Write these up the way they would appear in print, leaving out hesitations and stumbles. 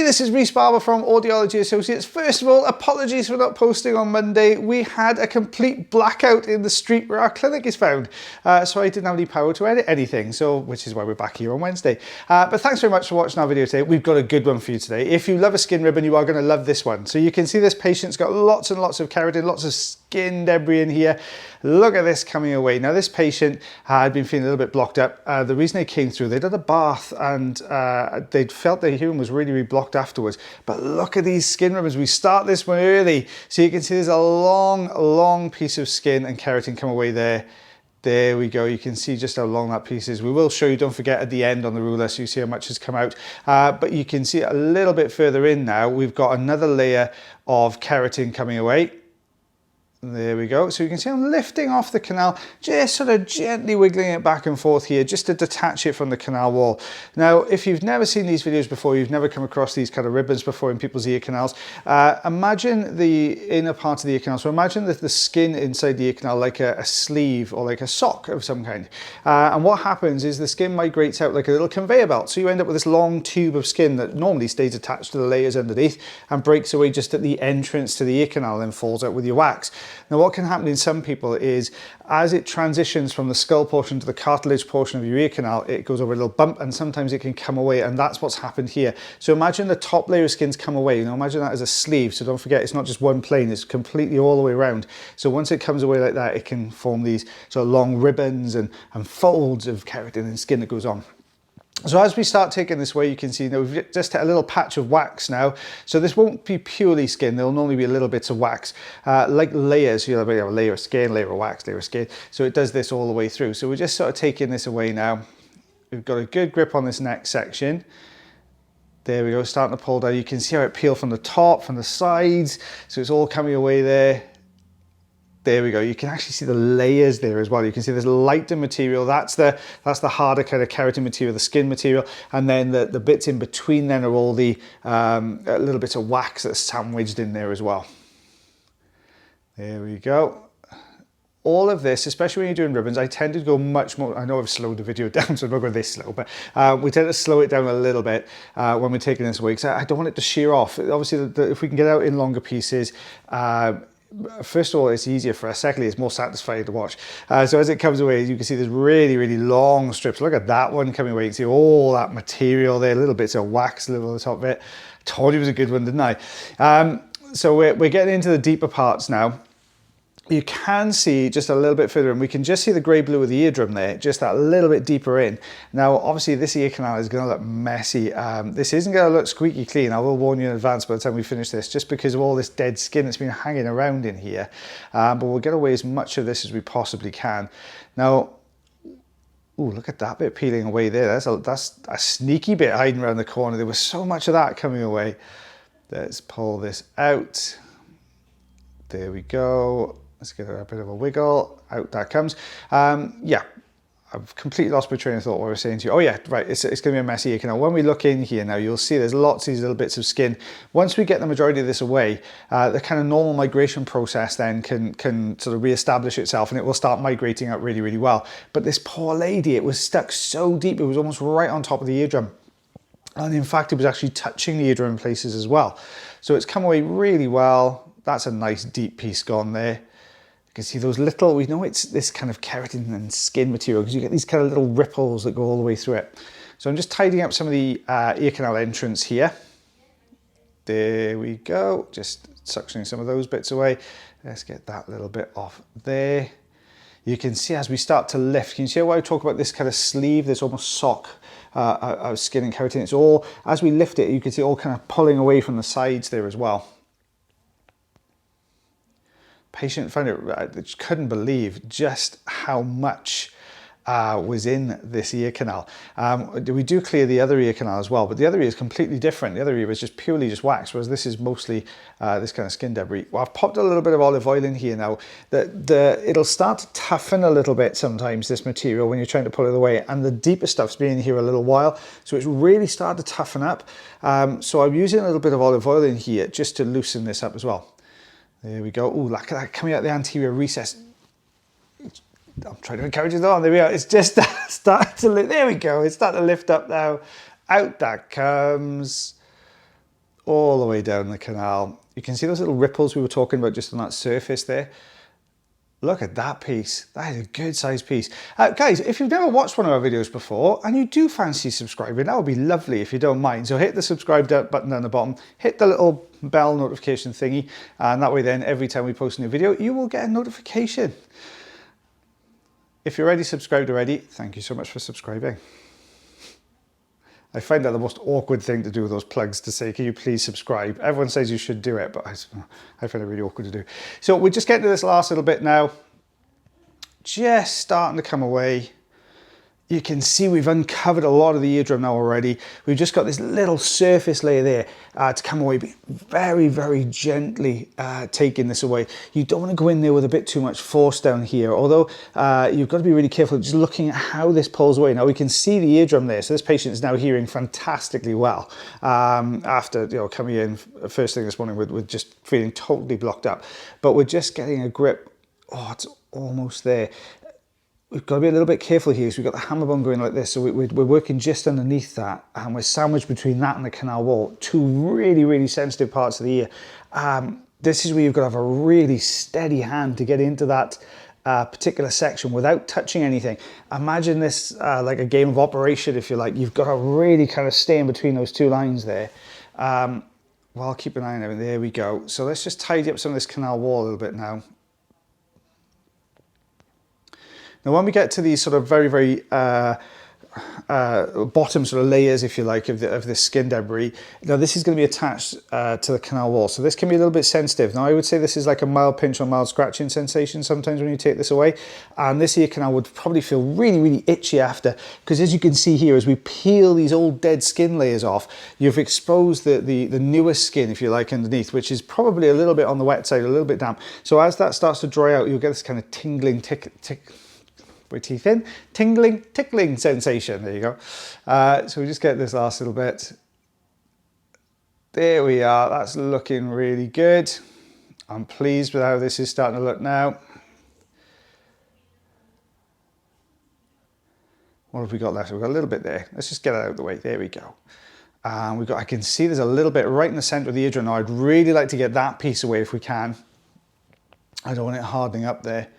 this is Rhys Barber from Audiology Associates. First of all, apologies for not posting on Monday. We had a complete blackout in the street where our clinic is found, so I didn't have any power to edit anything, which is why we're back here on Wednesday. But thanks very much for watching our video today. We've got a good one for you today. If you love a skin ribbon, you are going to love this one. So you can see this patient's got lots and lots of keratin, lots of skin debris in here. Look at this coming away. Now this patient had been feeling a little bit blocked up. The reason they came through, they'd had a bath and they'd felt their hearing was really blocked afterwards. But look at these skin ribbons. We start this one early. So you can see there's a long piece of skin and keratin come away there. There we go. You can see just how long that piece is. We will show you, don't forget, at the end on the ruler so you see how much has come out. But you can see a little bit further in now, we've got another layer of keratin coming away. There we go. So you can see I'm lifting off the canal, just sort of gently wiggling it back and forth here, just to detach it from the canal wall. Now, if you've never seen these videos before, you've never come across these kind of ribbons before in people's ear canals, imagine the inner part of the ear canal. So imagine the skin inside the ear canal like a sleeve or like a sock of some kind. And what happens is the skin migrates out like a little conveyor belt. So you end up with this long tube of skin that normally stays attached to the layers underneath and breaks away just at the entrance to the ear canal and falls out with your wax. Now what can happen in some people is as it transitions from the skull portion to the cartilage portion of your ear canal, it goes over a little bump and sometimes it can come away, and that's what's happened here. So imagine the top layer of skin's come away. Now imagine that as a sleeve, so don't forget it's not just one plane, it's completely all the way around. So once it comes away like that, it can form these sort of long ribbons and folds of keratin and skin that goes on. So as we start taking this away, you can see now we've just hit a little patch of wax now. So this won't be purely skin, there'll normally be a little bits of wax, like layers. You'll have a layer of skin, layer of wax, layer of skin. So it does this all the way through. So we're just sort of taking this away now. We've got a good grip on this next section. There we go, starting to pull down. You can see how it peeled from the top, from the sides. So it's all coming away there. There we go. You can actually see the layers there as well. You can see this lighter material. That's the harder kind of keratin material, the skin material, and then the bits in between then are all the little bits of wax that's sandwiched in there as well. There we go. All of this, especially when you're doing ribbons, I tend to go much more. I know I've slowed the video down, so I'm not going this slow, but we tend to slow it down a little bit when we're taking this away because I don't want it to shear off. Obviously, if we can get out in longer pieces. First of all, it's easier for us. Secondly, it's more satisfying to watch. So as it comes away, you can see there's really long strips. Look at that one coming away. You can see all that material there, little bits of wax, little on the top of it. Told you it was a good one, didn't I? So we're getting into the deeper parts now. You can see just a little bit further in, we can just see the grey blue of the eardrum there, just that little bit deeper in. Now, obviously this ear canal is gonna look messy. This isn't gonna look squeaky clean. I will warn you in advance by the time we finish this, just because of all this dead skin that's been hanging around in here. But we'll get away as much of this as we possibly can. Now, ooh, look at that bit peeling away there. That's a sneaky bit hiding around the corner. There was so much of that coming away. Let's pull this out. There we go. Let's give it a bit of a wiggle. Out that comes. Yeah, I've completely lost my train of thought what I was saying to you. Oh yeah, right, it's going to be a messy ear canal. When we look in here now, you'll see there's lots of these little bits of skin. Once we get the majority of this away, the kind of normal migration process then can sort of re-establish itself and it will start migrating out really well. But this poor lady, it was stuck so deep, it was almost right on top of the eardrum. And in fact, it was actually touching the eardrum in places as well. So it's come away really well. That's a nice deep piece gone there. You can see those little, we know it's this kind of keratin and skin material because you get these kind of little ripples that go all the way through it. So I'm just tidying up some of the ear canal entrance here. There we go, just suctioning some of those bits away. Let's get that little bit off there. You can see as we start to lift, can you see why I talk about this kind of sleeve, this almost sock of skin and keratin? It's all, as we lift it, you can see it all kind of pulling away from the sides there as well. Patient found it, couldn't believe just how much was in this ear canal. We do clear the other ear canal as well, but the other ear is completely different. The other ear is just purely just wax, whereas this is mostly this kind of skin debris. Well, I've popped a little bit of olive oil in here now. It'll start to toughen a little bit sometimes, this material, when you're trying to pull it away, and the deeper stuff's been in here a little while, so it's really started to toughen up. So I'm using a little bit of olive oil in here just to loosen this up as well. There we go. Oh, look at that coming out the anterior recess. I'm trying to encourage it on. There we are. It's just starting to lift. There we go. It's starting to lift up now. Out that comes. all the way down the canal. You can see those little ripples we were talking about just on that surface there. Look at that piece. That is a good sized piece. Guys, if you've never watched one of our videos before and you do fancy subscribing, that would be lovely if you don't mind. So hit the subscribe button down the bottom, hit the little bell notification thingy, and that way then every time we post a new video, you will get a notification. If you're already subscribed already, thank you so much for subscribing. I find that the most awkward thing to do with those plugs, to say, can you please subscribe? Everyone says you should do it, but I find it really awkward to do. So we're just getting to this last little bit now. Just starting to come away. You can see we've uncovered a lot of the eardrum now already. We've just got this little surface layer there to come away, but very, very gently taking this away. You don't want to go in there with a bit too much force down here, although you've got to be really careful just looking at how this pulls away. Now we can see the eardrum there, so this patient is now hearing fantastically well after coming in first thing this morning with just feeling totally blocked up. But we're just getting a grip. Oh, it's almost there. We've got to be a little bit careful here, so we've got the hammer bone going like this, so we're working just underneath that, and we're sandwiched between that and the canal wall, two really, really sensitive parts of the ear. This is where you've got to have a really steady hand to get into that particular section without touching anything. Imagine this like a game of operation, if you like. You've got to really kind of stay in between those two lines there. Well, keep an eye on it. There we go. So let's just tidy up some of this canal wall a little bit now. Now, when we get to these sort of very, very bottom sort of layers, if you like, of this skin debris, now this is going to be attached to the canal wall. So this can be a little bit sensitive. Now, I would say this is like a mild pinch or mild scratching sensation sometimes when you take this away. And this ear canal would probably feel really, really itchy after, because as you can see here, as we peel these old dead skin layers off, you've exposed the newest skin, if you like, underneath, which is probably a little bit on the wet side, a little bit damp. So as that starts to dry out, you'll get this kind of tingling, with teeth in, tingling, tickling sensation. There you go. So we just get this last little bit. There we are. That's looking really good. I'm pleased with how this is starting to look now. What have we got left? We've got a little bit there. Let's just get it out of the way. There we go. I can see there's a little bit right in the center of the eardrum now. I'd really like to get that piece away if we can. I don't want it hardening up there.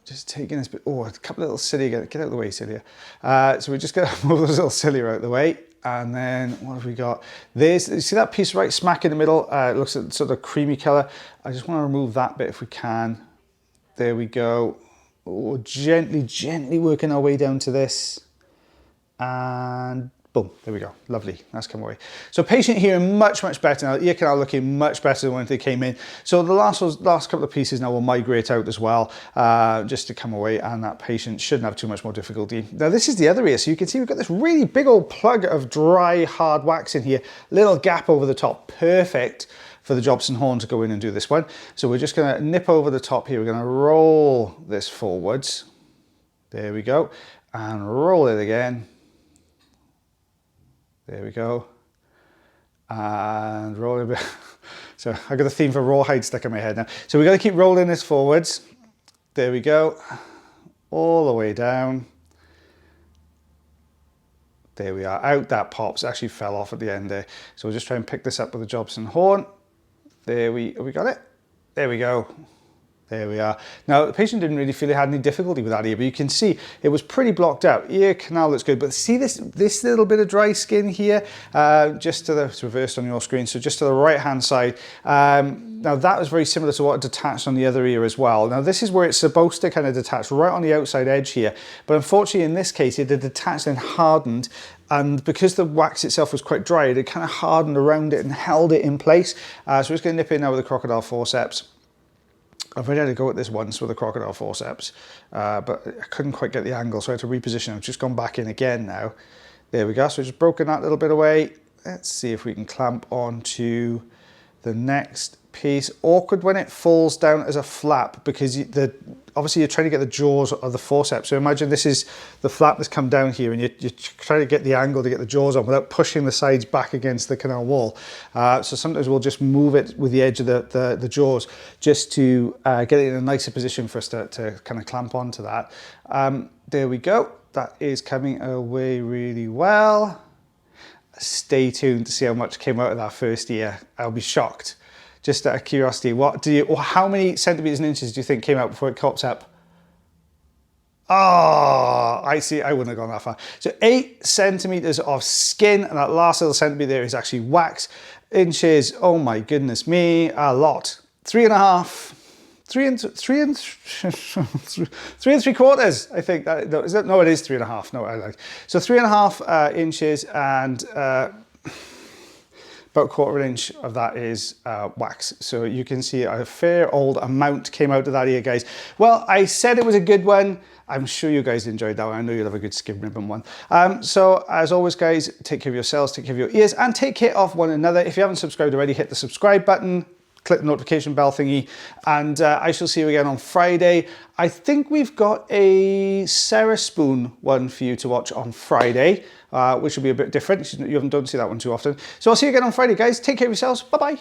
Just taking this bit, oh, a couple of little cilia, get out of the way, cilia. So we're just gonna move those little cilia out of the way. And then what have we got? There's, you see that piece right smack in the middle? It looks like sort of creamy color. I just wanna remove that bit if we can. There we go. Oh, gently, gently working our way down to this. And boom, there we go. Lovely, that's come away. So patient hearing much, much better now. Ear canal looking much better than when they came in. So the last couple of pieces now will migrate out as well, just to come away, and that patient shouldn't have too much more difficulty. Now this is the other ear, so you can see we've got this really big old plug of dry, hard wax in here. Little gap over the top, perfect for the Jobson horn to go in and do this one. So we're just gonna nip over the top here. We're gonna roll this forwards. There we go. And roll it again. There we go. And roll it a bit. So I got the theme for rawhide stuck in my head now. So we got to keep rolling this forwards. There we go. All the way down. There we are. Out that pops. Actually fell off at the end there. So we'll just try and pick this up with the Jobson horn. There we got it. There we go. There we are. Now, the patient didn't really feel he had any difficulty with that ear, but you can see it was pretty blocked out. Ear canal looks good, but see this little bit of dry skin here, just to the, it's reversed on your screen, so just to the right-hand side. Now, that was very similar to what detached on the other ear as well. Now, this is where it's supposed to kind of detach right on the outside edge here, but unfortunately, in this case, it had detached and hardened, and because the wax itself was quite dry, it had kind of hardened around it and held it in place. So we're just going to nip in now with a crocodile forceps. I've already had to go at this once with a crocodile forceps, but I couldn't quite get the angle, so I had to reposition. I've just gone back in again now. There we go, so just broken that little bit away. Let's see if we can clamp onto the next piece. Awkward when it falls down as a flap, because obviously you're trying to get the jaws of the forceps. So imagine this is the flap that's come down here, and you're trying to get the angle to get the jaws on without pushing the sides back against the canal wall. So sometimes we'll just move it with the edge of the jaws just to get it in a nicer position for us to kind of clamp onto that. There we go. That is coming away really well. stay tuned to see how much came out of that first ear. I'll be shocked. Just out of curiosity, how many centimeters and inches do you think came out before it cops up? Oh, I see, I wouldn't have gone that far. So 8 centimeters of skin, and that last little centimeter there is actually wax. Inches, oh my goodness me, a lot. 3.5, 3.75, I think. No, it is 3.5. No, I like. So 3.5 inches, and about 1/4 inch of that is wax. So you can see a fair old amount came out of that ear, guys. Well, I said it was a good one. I'm sure you guys enjoyed that one. I know you'll have a good skin ribbon one. So as always, guys, take care of yourselves, take care of your ears, and take care of one another. If you haven't subscribed already, hit the subscribe button, click the notification bell thingy, and I shall see you again on Friday. I think we've got a Sarah Spoon one for you to watch on Friday, which will be a bit different. You don't see that one too often. So I'll see you again on Friday, guys. Take care of yourselves. Bye-bye.